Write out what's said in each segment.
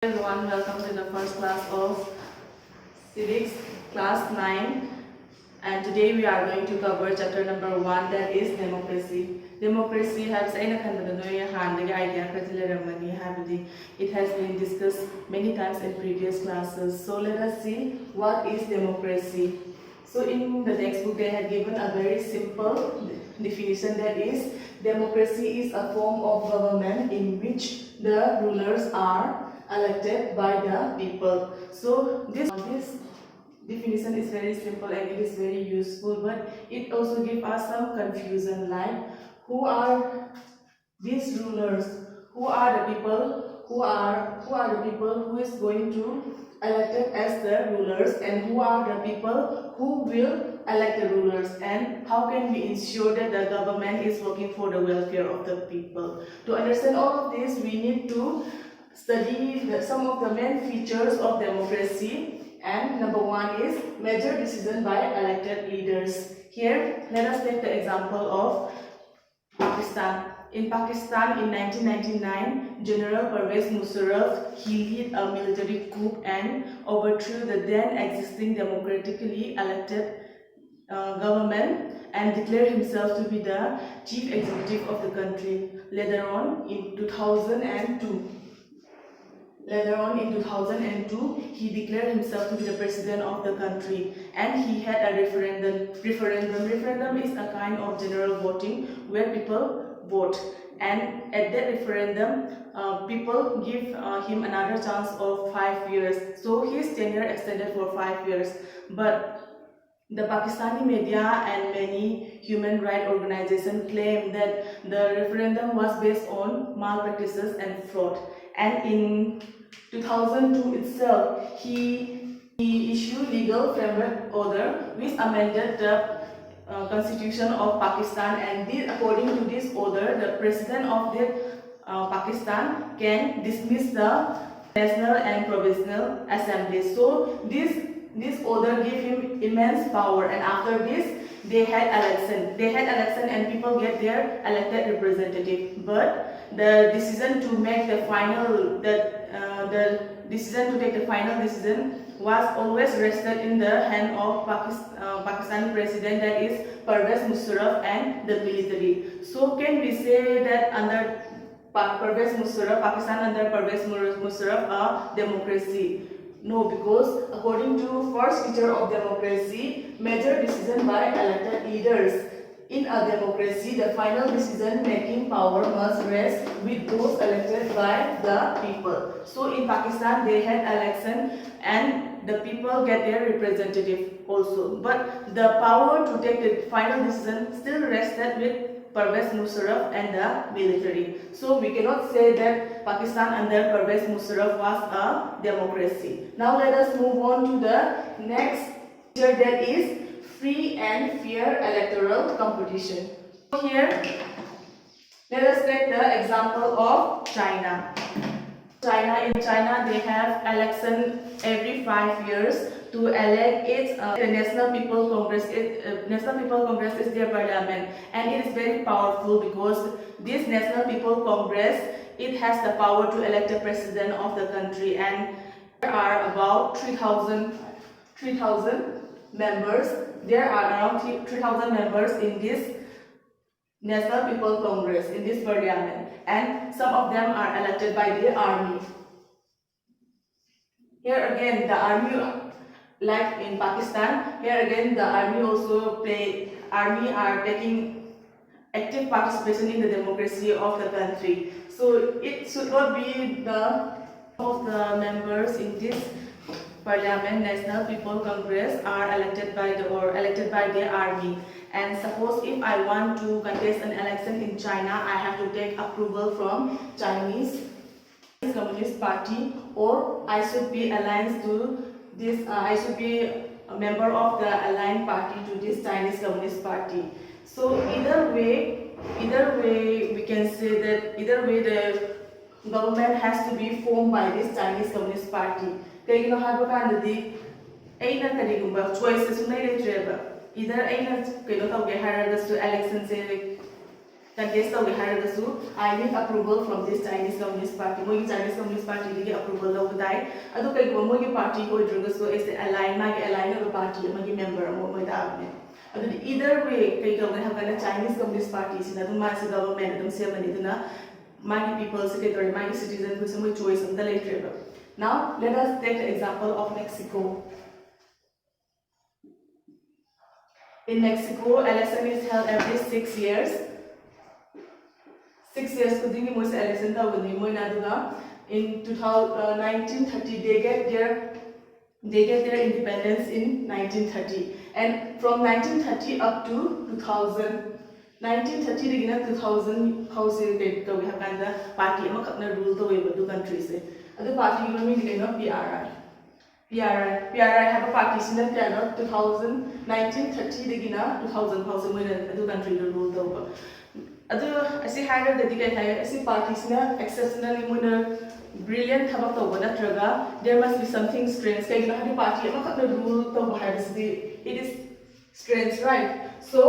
Everyone, welcome to the first class of Civics, class 9, and today we are going to cover chapter number 1, that is democracy. Democracy has it has been discussed many times in previous classes. So let us see what is democracy. So in the textbook they had given a very simple definition, that is democracy is a form of government in which the rulers are elected by the people. So this definition is very simple and it is very useful, but it also gives us some confusion, like who are these rulers, who are the people who is going to elected as the rulers, and who are the people who will elect the rulers, and how can we ensure that the government is working for the welfare of the people. To understand all of this, we need to study some of the main features of democracy, and number 1 is major decision by elected leaders. Here let us take the example of Pakistan. In Pakistan in 1999, General Pervez Musharraf, he led a military coup and overthrew the then existing democratically elected government and declared himself to be the chief executive of the country. Later on in 2002, he declared himself to be the president of the country, and he had a referendum. Referendum is a kind of general voting where people vote, and at that referendum, people give him another chance of 5 years. So his tenure extended for 5 years, but the Pakistani media and many human rights organizations claim that the referendum was based on malpractices and fraud. And in 2002 itself, he issued legal framework order which amended the constitution of Pakistan, and according to this order, the president of the Pakistan can dismiss the national and provincial assemblies. So this order gave him immense power, and after this they had election and people get their elected representative. But the decision to make the final decision was always rested in the hand of Pakistani president, that is Pervez Musharraf, and the military. So can we say that under Pervez Musharraf, Pakistan under Pervez Musharraf a democracy? No, because according to first feature of democracy, major decision by elected leaders. In a democracy, the final decision-making power must rest with those elected by the people. So in Pakistan, they had election and the people get their representative also. But the power to take the final decision still rested with Pervez Musharraf and the military. So we cannot say that Pakistan under Pervez Musharraf was a democracy. Now let us move on to the next feature, that is free and fair electoral competition. Here, let us take the example of China. In China, they have election every 5 years to elect its National People's Congress. National People's Congress is their parliament, and it is very powerful because this National People's Congress, it has the power to elect the president of the country, and there are about 3,000 members. There are around 3,000 members in this National People's Congress, in this parliament, and some of them are elected by the army. Here again, the army, like in Pakistan, here again the army are taking active participation in the democracy of the country. So it should not be of the members in this Parliament, National People's Congress, are elected by the army. And suppose if I want to contest an election in China, I have to take approval from Chinese Communist Party, or I should be aligned to this. I should be a member of the aligned party to this Chinese Communist Party. So either way, we can say that either way the government has to be formed by this Chinese Communist Party. Kaya haba kandadi aina karigumba choices sunay letreba, either aina kayo tawag haragasu election se contest tawge harasu I need approval from this Chinese Communist Party moi Chinese Communist Party gi approval law dai adu kai go moi party ko dragasu is align ma gi align of party ma gi member moi da ne adu either way kai go ha kana Chinese Communist Party sina du ma si government dum se mani duna ma gi people secretary ma gi citizen ko some choice am da later. Now let us take the example of Mexico. In Mexico, election is held every 6 years. 6 years kudingi mo sa election ta wani mo na duga in 1930 they get their independence in 1930, and from 1930 up to 2000 1930 digina 2000 housing date ko we have kanda party ma khapna rule to we du country se adu party gi mi ni no PRI have a party in the 1930 digina 2000 housing mo adu country rule to adu asi higher dedicate hai asi parties na exceptionally mo brilliant thaba to bona traga there must be something strange kai na hadi party ma khapna rule to have it is strange, right? So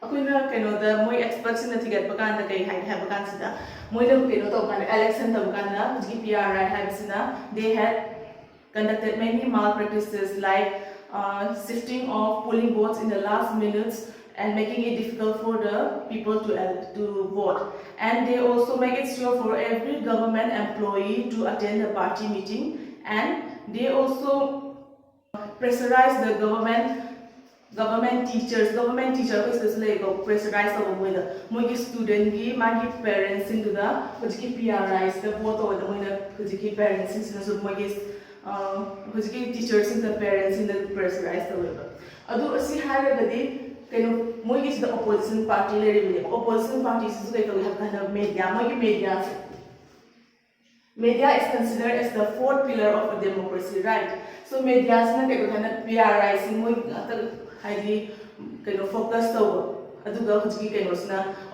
akuna kaino da moi experts na tigat bakan da kai have bakan sida moi da kaino to kan election ta bakan na ji PRI have sina they had conducted many malpractices like shifting of polling votes in the last minutes and making it difficult for the people to vote, and they also make it sure for every government employee to attend the party meeting, and they also pressurize the government teacher especially go pressurize over with the student gi magi parents into the hojiki PRIs the vote over the moina hojiki parents in so magi hojiki teachers in the parents in the pressurize over adu asi hare gadi kaino moigi the opposition party le opposition party is like we have kind of media is considered as the fourth pillar of a democracy, right? So media is not kind of PRI moi highly kind of focus to aduga hujiki kind of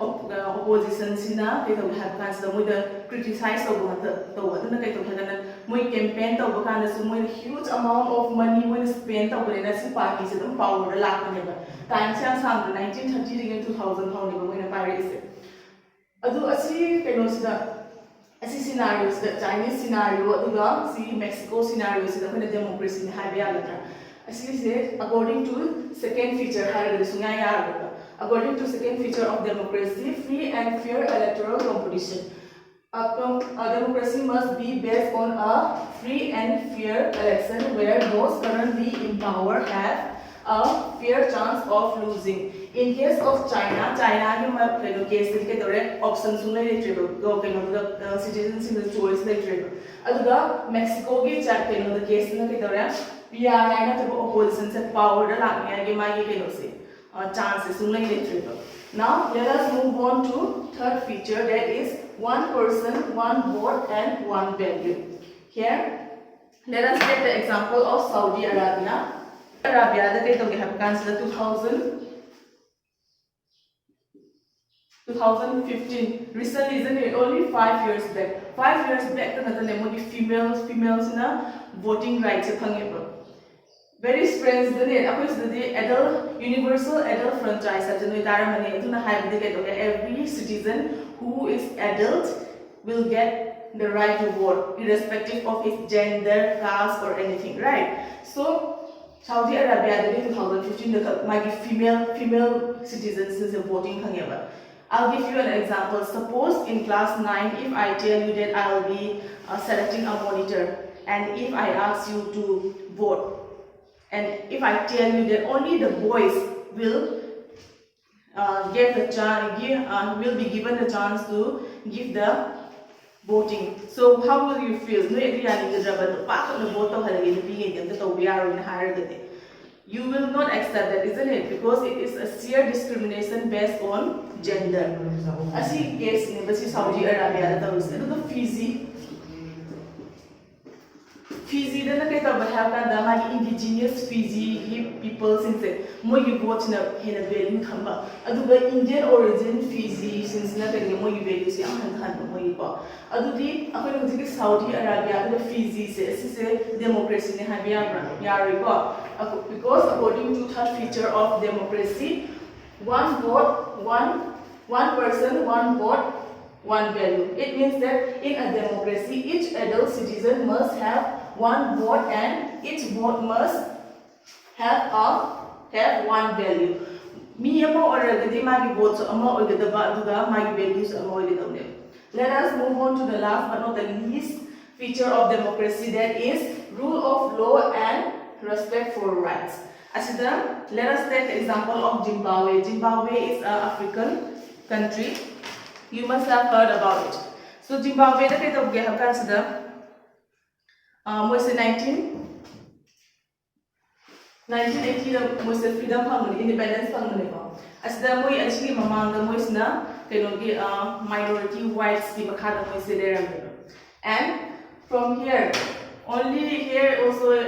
opposition sina they have kinds of the criticize over the aduna kai to kana moi campaign to bakana so moi huge amount of money when spent over in a party se dum power la ne ba time sang 1930 ring 2000 how ne ba moi na paris adu asi kind of sida asi scenarios the Chinese scenario aduga si Mexico scenario sida kana democracy ne have ya latra asi se according to second feature hare sunga ya according to second feature of democracy, free and fair electoral competition. A democracy must be based on a free and fair election where those currently in power have a fair chance of losing. In case of China ke case ke tore options sunai retrieval go the citizens in the choice retrieval. Aduga Mexico ge chat the case na ke tore PRI na to opposition se power da lagya ge magi ke no se chances sunai retrieval. Now let us move on to third feature, that is one person, one vote and one value. Here let us take the example of Saudi Arabia. The date we have considered 2015 recently, isn't it? Only 5 years back. 5 years back the females in a voting rights very strange the adult universal adult franchise every citizen who is adult will get the right to vote irrespective of his gender, caste or anything, right? So Saudi Arabia 2015 my female citizens is voting. I'll give you an example. Suppose in class 9 if I tell you that I'll be selecting a monitor, and if I ask you to vote, and if I tell you that only the boys will will be given the chance to give the voting, so how will you feel? You will not accept that, isn't it? Because it is a sheer discrimination based on gender. As he case in Saudi Arabia, the Fiji dana kai ta bahaya da ma indigenous Fiji people since mo you vote na hena value thamba aduga Indian origin Fiji since na kai mo you value se an han mo yi ko adudi akoi hojik Saudi Arabia da Fiji se democracy ne habia yari ko because according to third feature of democracy, one vote one one person, one vote, one value. It means that in a democracy, each adult citizen must have one vote and each vote must have one value. Me ama oragadi magi votes ama oigadaba aduga magi values ama oigadabne. Let us move on to the last but not the least feature of democracy, that is rule of law and respect for rights. Asida, let us take the example of Zimbabwe. Zimbabwe is an African country. You must have heard about it. So Zimbabwe da kai tabge hakan sida moise 1980 da moise freedom phangani, independence phangani ko. Asida moi achi mamanga moise na kainogi minority whites ki makha da moise leram. And from here, only here also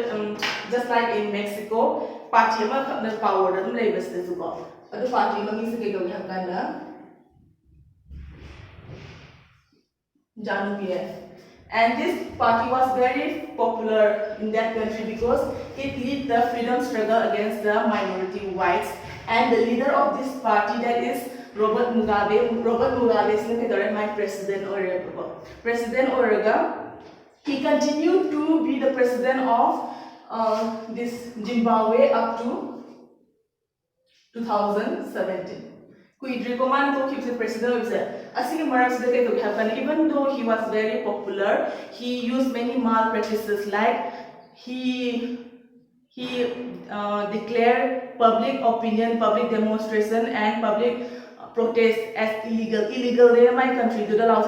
just like in Mexico, party ma khapna power da dum lei bas da ko. Adu party ma mi se kai tabge hakan da JANU-PF. And this party was very popular in that country because it led the freedom struggle against the minority whites. And the leader of this party, that is Robert Mugabe. Robert Mugabe is my president or President Orega. He continued to be the president of this Zimbabwe up to 2017. Kuidri Koman to keep the president. Even though he was very popular, he used many malpractices, like he declared public opinion, public demonstration and public protest as illegal. Illegal in my country to the law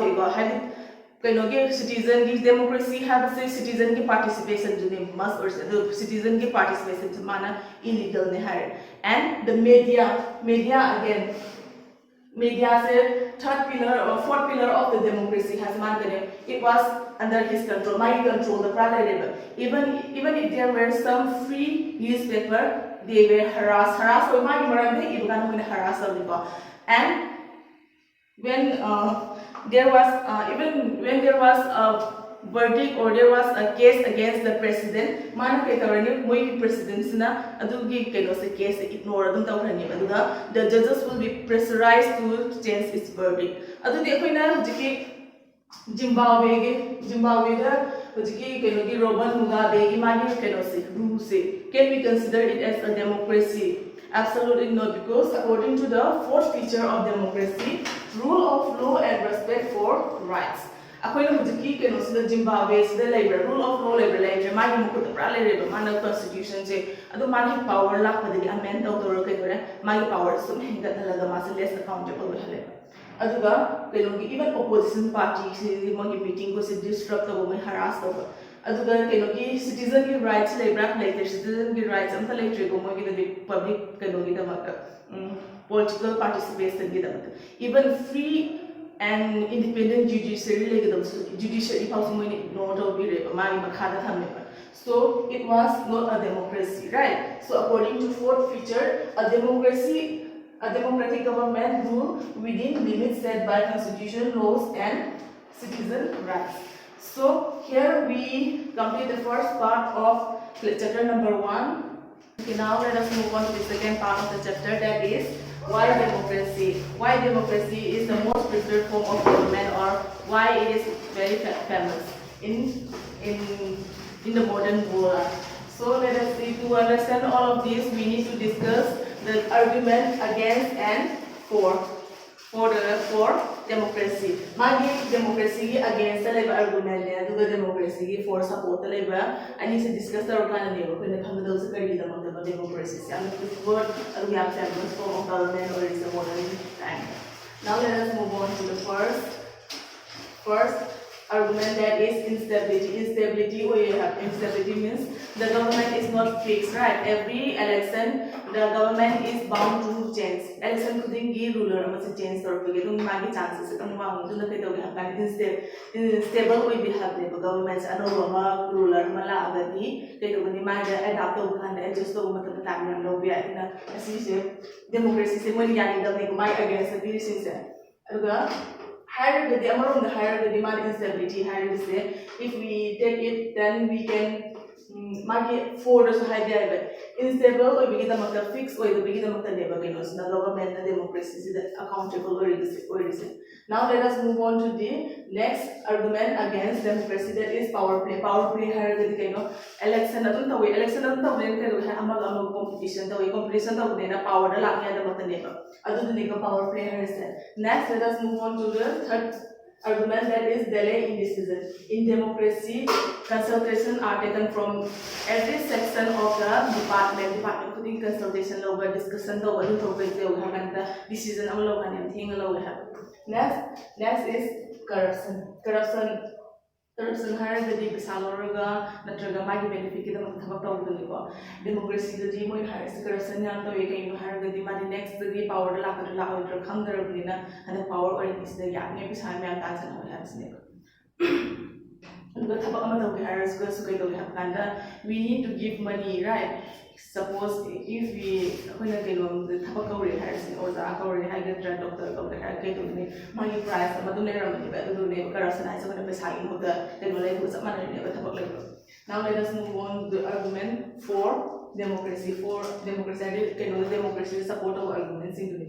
citizen की democracy have say citizen की participation जो must or the citizen की participation जो माना illegal ने है. And the media again. Media said third pillar or fourth pillar of the democracy has mandated. It was under his control, my control, the private label. Even if there were some free newspaper, they were harassed or my harass. And when there was a verdict or there was a case against the president, mana kai president na adugi case ignore the judges will be pressurized to change its verdict. Zimbabwe da Robert Mugabe rules. Can we consider it as a democracy? Absolutely not, because according to the fourth feature of democracy, rule of law and respect for rights. According to the Zimbabwe, the labor rule of law labor labor, my constitution say, I don't mind power lack for the amend of the my power some less accountable with Aduga, even opposition parties meeting was disrupt the harassed over. Aduga citizen rights labor later citizen rights and the later public political participation. Even free and independent judiciary so it was not a democracy, right? So according to fourth feature, a democratic government rule within limits set by constitution, laws and citizen rights. So here we complete the first part of chapter number 1. Okay, now let us move on to the second part of the chapter, that is why democracy? Why democracy is the most preferred form of government, or why it is very famous in the modern world. So let us see, to understand all of this, we need to discuss the argument against and for democracy. Magi democracy against the argument and democracy for support the labor. I need to discuss the organization when it comes to those democracy. I'm looking forward to the famous form of government or is the modern time. Now let us move on to the first argument, that is instability. Instability, where you have instability means the government is not fixed, right? Every election, the government is bound to change. Election could give ruler must change or forget chances. Unstable will be happening. Governments are no longer ruler malagadi. They don't mind adapt to adjust to the time no be democracy. Against the citizen. Higher the amount, the higher the demand instability, higher say if we take it, then we can magi for the high unstable or begin the fixed or the begin the government and democracy is accountable or is it. Now let us move on to the next argument against democracy, that is power play. Power play higher than the election election competition power the power play higher. Next let us move on to the third argument, that is delay in decision. In democracy, consultations are taken from every section of the department putting consultation over discussion over the decision next is corruption haragadi pesa lorga natraga magi benefit ki damak thabak tawdani ko democracy da ji moi harasi corruption yam tawe kai no haragadi madi next the power la ka khangdarabnina and power or is the yam ne pesa me ta san ho habsne the thabak ama tawe haras ko su kai tawe hakanda we need to give money, right? Suppose if we when the thabak kauri haras or the kauri hagadra doctor kauri hagai to ne money price madune ramani ba do ne corruption ai so ne pesa in the technology ko samana ne ba thabak lai. Now let us move on to the argument for democracy. For democracy, democracy support our arguments in the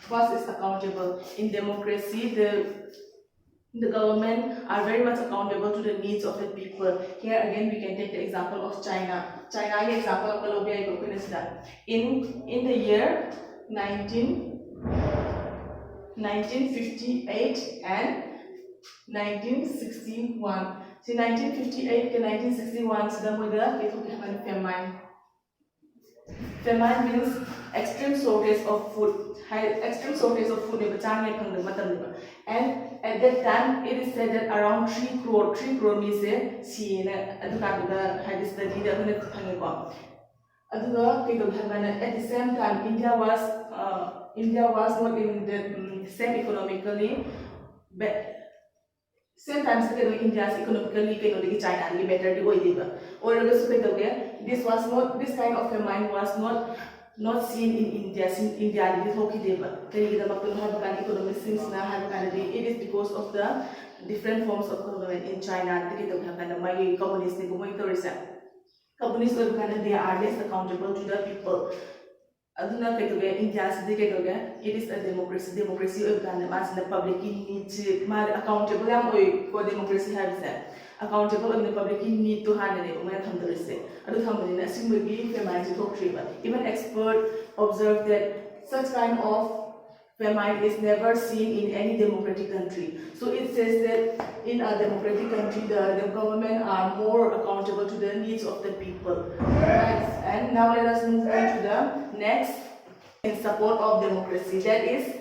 first is accountable. In democracy, the government are very much accountable to the needs of the people. Here again we can take the example of China. China example of Colombia in the year 1958 and 1961. See 1958 and 1961 the famine. Famine means extreme shortage of food. Extreme shortage of food and at that time it is said that around 3 crore means at the same time India was not in the same economically but same time India's economically China better or this kind of famine was not seen in India. Since India is economic things it is because of the different forms of government in China. Communists they are less accountable to the people. India it is a democracy. Democracy the public needs accountable for democracy accountable in the public need to handle it. Even experts observe that such kind of famine is never seen in any democratic country. So it says that in a democratic country, the government are more accountable to the needs of the people. Right. And now let us move on to the next in support of democracy. That is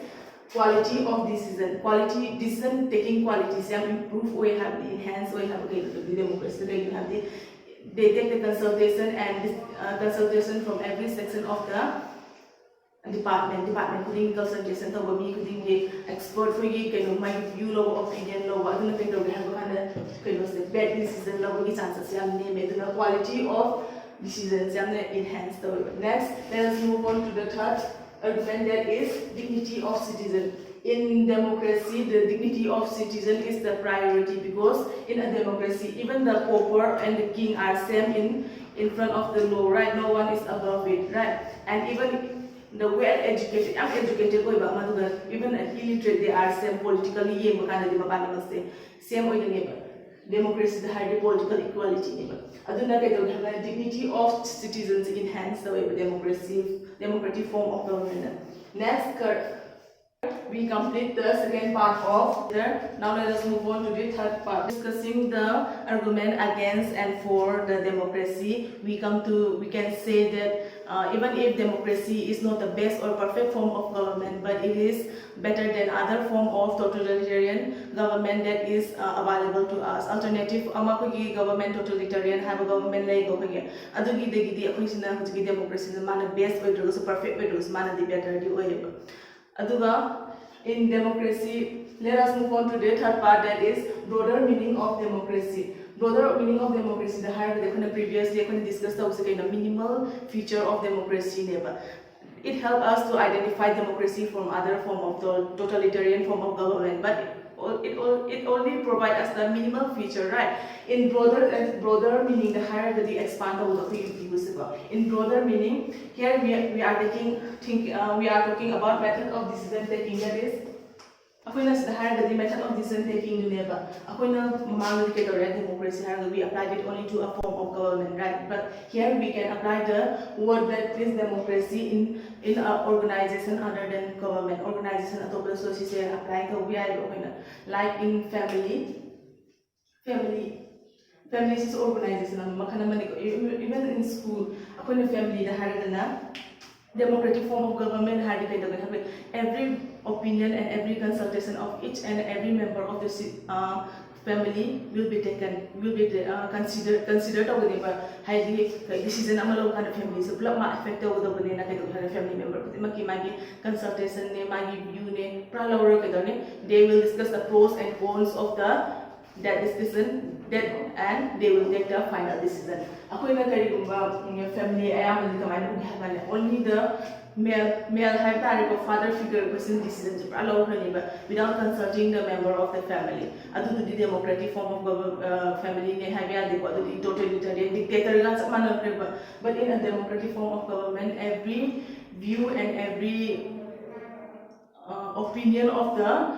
quality of decision. Quality decision taking qualities. Improve we have the enhance we have the democracy. They have they take the consultation and consultation from every section of the department putting consultation to be expert for you my view low opinion low bad decision low chances the quality of decisions enhance. Next, let us move on to the third argument, that is dignity of citizen. In democracy, the dignity of citizen is the priority because in a democracy, even the pauper and the king are same in front of the law, right? No one is above it, right? And even the well-educated, uneducated, even illiterate, they are same politically, same way democracy, the higher political equality. The dignity of citizens enhance the democratic form of government. Next, we complete the second part of there. Now let us move on to the third part, discussing the argument against and for the democracy. We can say that even if democracy is not the best or perfect form of government, but it is better than other form of totalitarian government that is available to us. Alternative government totalitarian have a government like democracy best perfect better in democracy. Let us move on to the third part, that is broader meaning of democracy. Broader meaning of democracy, the higher previously discussed the minimal feature of democracy. It helps us to identify democracy from other form of the totalitarian form of government, but It only provides us the minimal feature, right? In broader meaning, the hierarchy expand in broader meaning, here we are talking about method of decision taking, that is अखोइना सिदा हारगदि method of decision taking दुनेबा अखोइना ममांग के तोरे democracy हारग we applied it only to a form of government, right? But here we can apply the word that is democracy in a organization other than government. Organization atopla so si se apply ka we are अखोइना like in family is organization makana mani even in school अखोइना family da haragana democratic form of government have every opinion and every consultation of each and every member of the family will be considered over the highly decision amalo kind of family so block ma affect over the banana kind of family member maki consultation ne magi view ne pralawro kadone they will discuss the pros and cons of that decision and they will take the final decision. Akoina karigumba family ayam kamana only the male father figure person decision to allow her without consulting the member of the family. Adu the democratic form of family ne have totalitarian dictator but in a democratic form of government every view and every opinion of the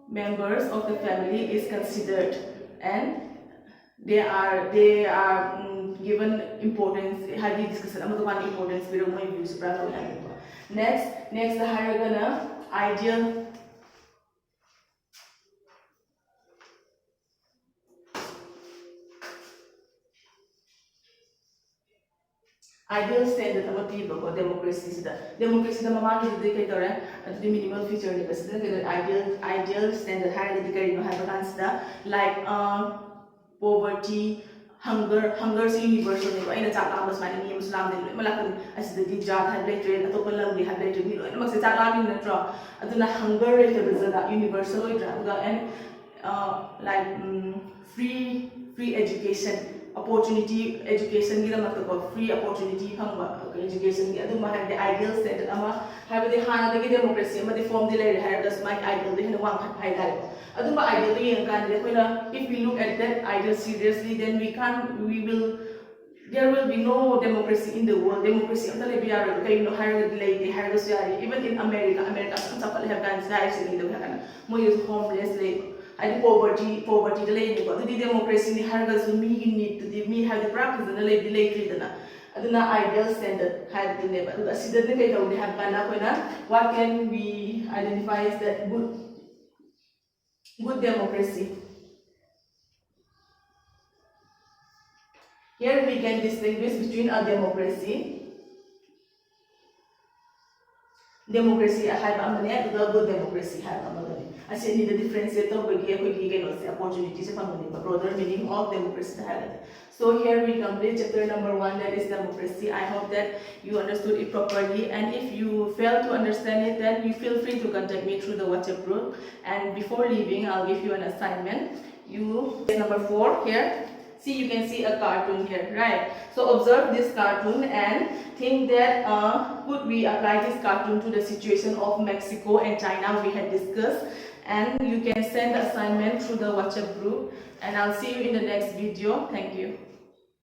members of the family is considered and they are given importance. Highly discussed importance with my views. Next the hierarchy ideal standard of people for democracy. Democracy the minimal feature ideal standard like poverty, hunger is universal. I hunger is universal and like free education. Opportunity education free opportunity education have the ideal standard have the democracy form the ideal if we look at that ideal seriously then there will be no democracy in the world. Democracy even in America have homeless poverty the democracy need to me have the practice and ideal standard what can we identify as that good democracy. Here we can distinguish between a democracy good democracy the difference opportunities broader meaning of democracy. So here we complete chapter number 1, that is democracy. I hope that you understood it properly, and if you fail to understand it, then you feel free to contact me through the WhatsApp group. And before leaving, I'll give you an assignment. Number 4 here. See, you can see a cartoon here, right? So observe this cartoon and think that could we apply this cartoon to the situation of Mexico and China we had discussed. And you can send the assignment through the WhatsApp group, and I'll see you in the next video. Thank you.